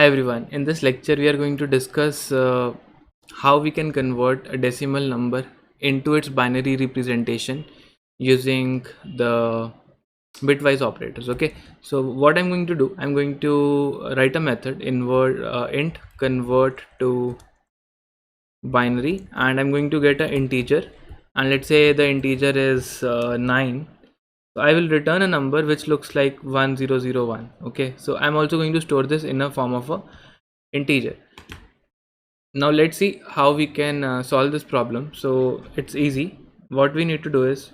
Hi everyone, in this lecture we are going to discuss how we can convert a decimal number into its binary representation using the bitwise operators. Okay, so what I'm going to do, I'm going to write a method int convert to binary, and I'm going to get an integer, and let's say the integer is 9. So I will return a number which looks like 1001. Okay, so I'm also going to store this in a form of a integer. Now let's see how we can solve this problem. So it's easy. What we need to do is,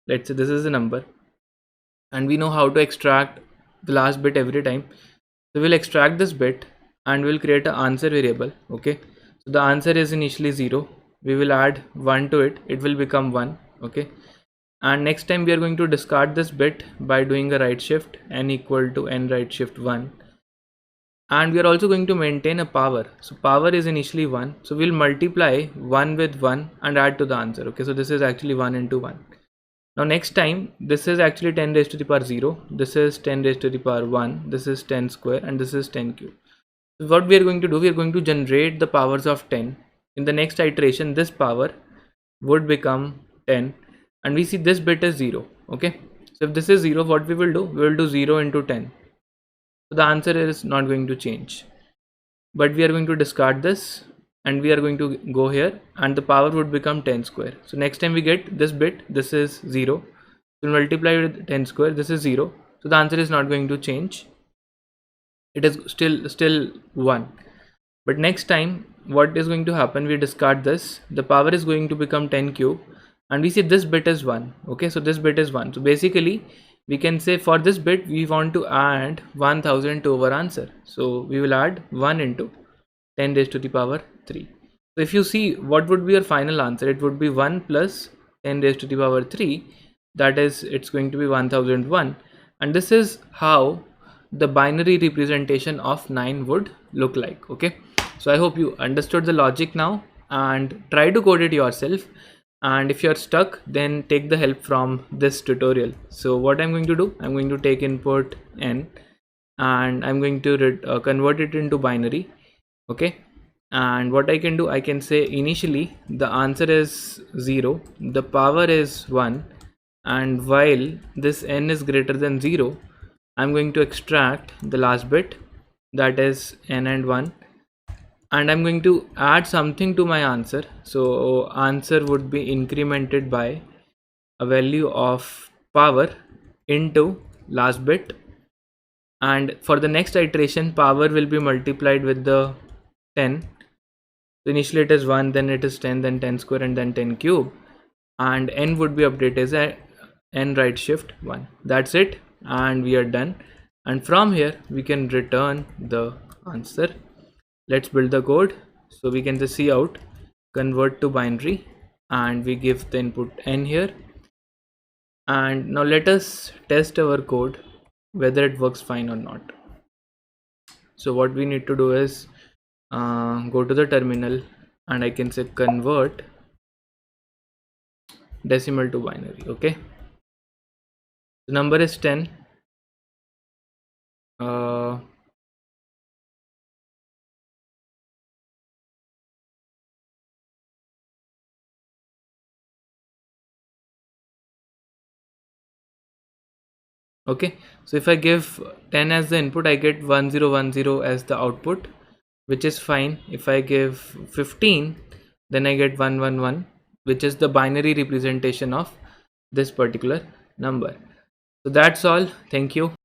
let's say this is a number and we know how to extract the last bit every time. So we'll extract this bit and we'll create an answer variable. Okay, so the answer is initially 0. We will add 1 to it, it will become 1. Okay, and next time we are going to discard this bit by doing a right shift, n equal to n right shift 1, and we are also going to maintain a power. So power is initially 1, so we'll multiply 1 with 1 and add to the answer. Okay, so this is actually 1 into 1. Now next time, this is actually 10 raised to the power 0, this is 10 raised to the power 1, this is 10 square, and this is 10 cube. So what we are going to do, we are going to generate the powers of 10. In the next iteration, this power would become 10, and we see this bit is 0. Okay, so if this is 0, what we will do, we will do 0 into 10. So the answer is not going to change, but we are going to discard this and we are going to go here, and the power would become 10 square. So next time we get this bit, this is 0, so multiply with 10 square, this is 0, so the answer is not going to change, it is still 1. But next time what is going to happen, we discard this, the power is going to become 10 cube, and we see this bit is 1. Okay, so this bit is 1, so basically we can say for this bit we want to add 1000 to our answer, so we will add 1 into 10 raised to the power 3. So if you see what would be your final answer, it would be 1 plus 10 raised to the power 3, that is, it's going to be 1001, and this is how the binary representation of 9 would look like. Okay, so I hope you understood the logic now and try to code it yourself, and if you're stuck, then take the help from this tutorial. So what I'm going to do, I'm going to take input n and I'm going to convert it into binary. Okay, and what I can do, I can say initially the answer is 0, the power is 1, and while this n is greater than 0, I'm going to extract the last bit, that is n and 1, and I'm going to add something to my answer. So answer would be incremented by a value of power into last bit, and for the next iteration power will be multiplied with the 10. So initially it is 1, then it is 10, then 10 square, and then 10 cube, and n would be updated as a n right shift 1. That's it, and we are done, and from here we can return the answer. Let's build the code. So we can just see out convert to binary, and we give the input n here, and now let us test our code whether it works fine or not. So what we need to do is go to the terminal, and I can say convert decimal to binary. Okay, the number is 10. Okay, so if I give 10 as the input, I get 1010 as the output, which is fine. If I give 15, then I get 111, which is the binary representation of this particular number. So that's all. Thank you.